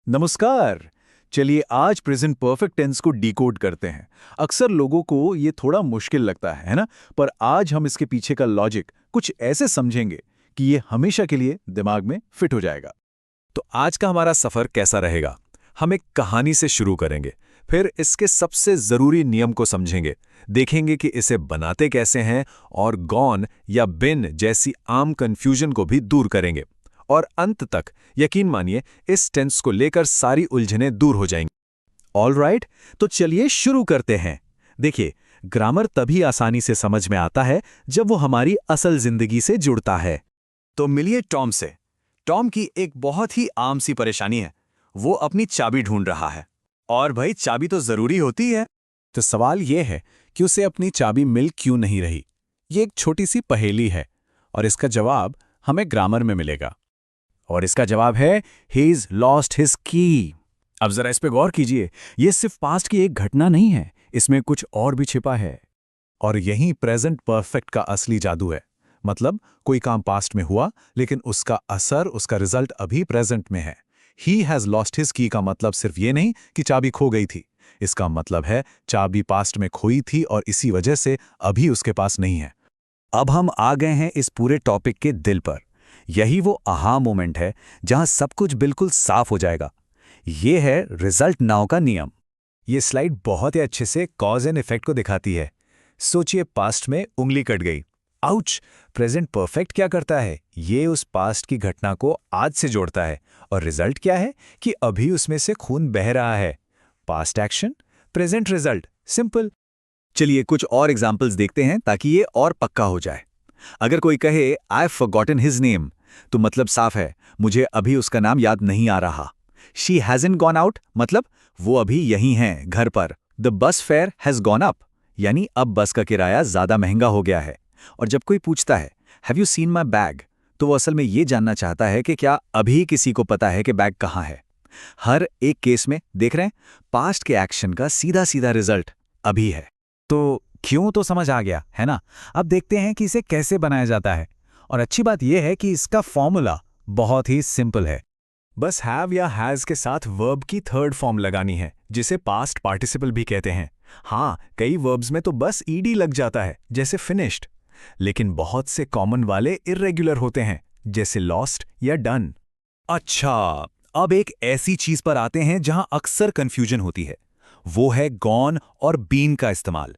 नमस्कार। चलिए आज प्रेजेंट परफेक्ट टेंस को डिकोड करते हैं। अक्सर लोगों को ये थोड़ा मुश्किल लगता है ना? पर आज हम इसके पीछे का लॉजिक कुछ ऐसे समझेंगे कि ये हमेशा के लिए दिमाग में फिट हो जाएगा। तो आज का हमारा सफर कैसा रहेगा? हम एक कहानी से शुरू करेंगे, फिर इसके सबसे जरूरी नियम को समझेंगे, देखेंगे कि इसे बनाते कैसे हैं और गॉन या बिन जैसी आम कंफ्यूजन को भी दूर करेंगे। और अंत तक यकीन मानिए इस टेंस को लेकर सारी उलझनें दूर हो जाएंगी। ऑलराइट, तो चलिए शुरू करते हैं। देखिए, ग्रामर तभी आसानी से समझ में आता है जब वो हमारी असल जिंदगी से जुड़ता है। तो मिलिए टॉम से। टॉम की एक बहुत ही आम सी परेशानी है। वो अपनी चाबी ढूंढ रहा है। और भाई, चाबी तो जरूरी होती है। तो सवाल यह है कि उसे अपनी चाबी मिल क्यों नहीं रही। ये एक छोटी सी पहेली है और इसका जवाब हमें ग्रामर में मिलेगा। और इसका जवाब है He's lost his key। अब जरा इस पे गौर कीजिए, ये सिर्फ पास्ट की एक घटना नहीं है, इसमें कुछ और भी छिपा है। और यही प्रेजेंट परफेक्ट का असली जादू है। मतलब कोई काम पास्ट में हुआ, लेकिन उसका असर, उसका रिजल्ट अभी प्रेजेंट में है। He has lost his key का मतलब सिर्फ ये नहीं कि चाबी खो गई थी। इसका मतलब है चाबी पास्ट में खोई थी और इसी वजह से अभी उसके पास नहीं है। अब हम आ गए हैं इस पूरे टॉपिक के दिल पर। यही वो आहा मोमेंट है जहां सब कुछ बिल्कुल साफ हो जाएगा। ये है रिजल्ट नाउ का नियम। ये स्लाइड बहुत ही अच्छे से कॉज एंड इफेक्ट को दिखाती है। सोचिए, पास्ट में उंगली कट गई, आउच। प्रेजेंट परफेक्ट क्या करता है? ये उस पास्ट की घटना को आज से जोड़ता है। और रिजल्ट क्या है कि अभी उसमें से खून बह रहा है। Past action, present result, simple. चलिए कुछ और एग्जाम्पल्स देखते हैं ताकि ये और पक्का हो जाए। अगर कोई कहे I have forgotten his name, तो मतलब साफ है, मुझे अभी उसका नाम याद नहीं आ रहा। शी हैजंट गॉन आउट, मतलब वो अभी यहीं हैं, घर पर। The bus fair has gone up, यानी अब बस का किराया ज्यादा महंगा हो गया है। और जब कोई पूछता है have you seen my bag, तो वो असल में ये जानना चाहता है कि क्या अभी किसी को पता है कि बैग कहाँ है। हर एक केस में देख रहे हैं, पास्ट के एक्शन का सीधा सीधा रिजल्ट अभी है। तो क्यों तो समझ आ गया है ना? अब देखते हैं कि इसे कैसे बनाया जाता है। और अच्छी बात यह है कि इसका फॉर्मूला बहुत ही सिंपल है। बस हैव या हैज के साथ वर्ब की थर्ड फॉर्म लगानी है, जिसे पास्ट पार्टिसिपल भी कहते हैं। हाँ, कई वर्ब्स में तो बस ईडी लग जाता है, जैसे फिनिश्ड। लेकिन बहुत से कॉमन वाले इर्रेगुलर होते हैं, जैसे लॉस्ट या डन। अच्छा, अब एक ऐसी चीज पर आते हैं जहां अक्सर कंफ्यूजन होती है। वो है गॉन और बीन का इस्तेमाल।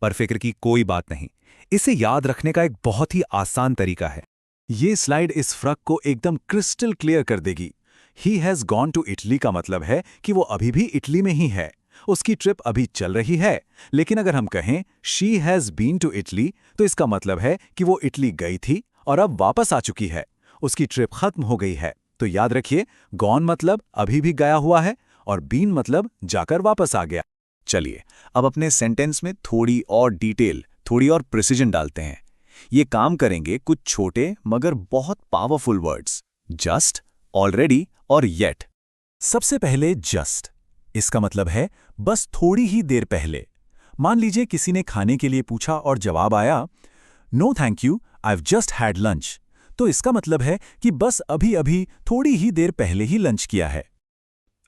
पर फिक्र की कोई बात नहीं, इसे याद रखने का एक बहुत ही आसान तरीका है। ये स्लाइड इस फर्क को एकदम क्रिस्टल क्लियर कर देगी। He has gone to Italy का मतलब है कि वो अभी भी इटली में ही है, उसकी ट्रिप अभी चल रही है। लेकिन अगर हम कहें she has been to Italy, तो इसका मतलब है कि वो इटली गई थी और अब वापस आ चुकी है, उसकी ट्रिप खत्म हो गई है। तो याद रखिए, गॉन मतलब अभी भी गया हुआ है और बीन मतलब जाकर वापस आ गया। चलिए अब अपने सेंटेंस में थोड़ी और डिटेल, थोड़ी और प्रिसिजन डालते हैं। ये काम करेंगे कुछ छोटे मगर बहुत पावरफुल वर्ड्स, जस्ट, ऑलरेडी और येट। सबसे पहले जस्ट, इसका मतलब है बस थोड़ी ही देर पहले। मान लीजिए किसी ने खाने के लिए पूछा और जवाब आया no thank you, I have just had lunch. तो इसका मतलब है कि बस अभी अभी थोड़ी ही देर पहले ही लंच किया है।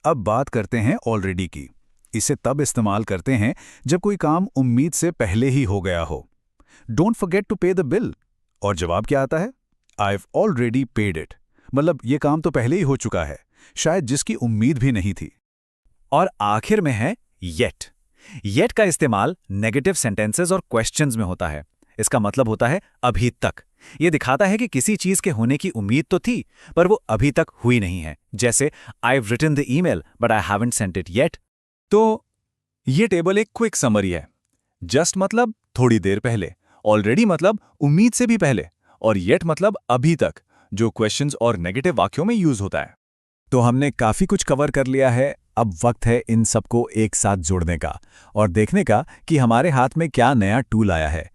अब बात करते हैं ऑलरेडी की। इसे तब इस्तेमाल करते हैं जब कोई काम उम्मीद से पहले ही हो गया हो। डोंट फॉरगेट टू पे द बिल, और जवाब क्या आता है? I have already paid it, मतलब ये काम तो पहले ही हो चुका है, शायद जिसकी उम्मीद भी नहीं थी। और आखिर में है येट। येट का इस्तेमाल नेगेटिव सेंटेंसेस और क्वेश्चंस में होता है। इसका मतलब होता है अभी तक। यह दिखाता है कि किसी चीज के होने की उम्मीद तो थी, पर वो अभी तक हुई नहीं है। जैसे I have written the email but I haven't sent it yet. तो ये टेबल एक क्विक समरी है। जस्ट मतलब थोड़ी देर पहले, ऑलरेडी मतलब उम्मीद से भी पहले, और येट मतलब अभी तक, जो क्वेश्चंस और नेगेटिव वाक्यों में यूज होता है। तो हमने काफी कुछ कवर कर लिया है। अब वक्त है इन सबको एक साथ जोड़ने का और देखने का कि हमारे हाथ में क्या नया टूल आया है।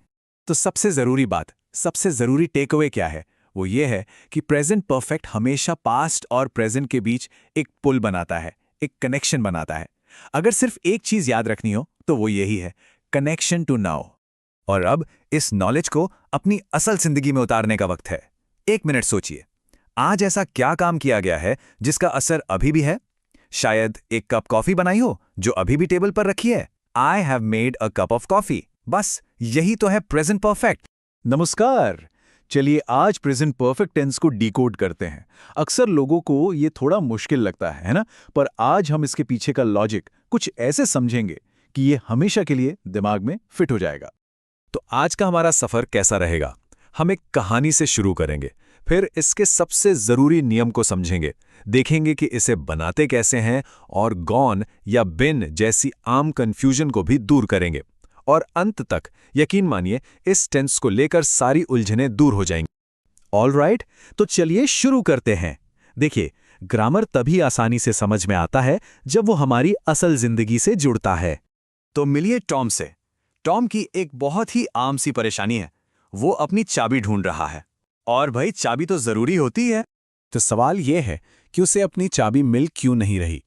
तो सबसे जरूरी बात, सबसे जरूरी टेक अवे क्या है? वो ये है कि प्रेजेंट परफेक्ट हमेशा पास्ट और प्रेजेंट के बीच एक पुल बनाता है, एक कनेक्शन बनाता है। अगर सिर्फ एक चीज याद रखनी हो तो वो यही है, कनेक्शन टू नाउ। और अब इस नॉलेज को अपनी असल जिंदगी में उतारने का वक्त है। एक मिनट सोचिए, आज ऐसा क्या काम किया गया है जिसका असर अभी भी है? शायद एक कप कॉफी बनाई हो जो अभी भी टेबल पर रखी है। I have made a cup of coffee. बस यही तो है प्रेजेंट परफेक्ट। नमस्कार। चलिए आज प्रेजेंट परफेक्ट टेंस को डिकोड करते हैं। अक्सर लोगों को ये थोड़ा मुश्किल लगता है ना? पर आज हम इसके पीछे का लॉजिक कुछ ऐसे समझेंगे कि ये हमेशा के लिए दिमाग में फिट हो जाएगा। तो आज का हमारा सफर कैसा रहेगा? हम एक कहानी से शुरू करेंगे, फिर इसके सबसे जरूरी नियम को समझेंगे, देखेंगे कि इसे बनाते कैसे हैं और गॉन या बिन जैसी आम कंफ्यूजन को भी दूर करेंगे। और अंत तक यकीन मानिए इस टेंस को लेकर सारी उलझनें दूर हो जाएंगी। ऑलराइट, तो चलिए शुरू करते हैं। देखिए, ग्रामर तभी आसानी से समझ में आता है जब वो हमारी असल जिंदगी से जुड़ता है। तो मिलिए टॉम से। टॉम की एक बहुत ही आम सी परेशानी है। वो अपनी चाबी ढूंढ रहा है। और भाई, चाबी तो जरूरी होती है। तो सवाल यह है कि उसे अपनी चाबी मिल क्यों नहीं रही।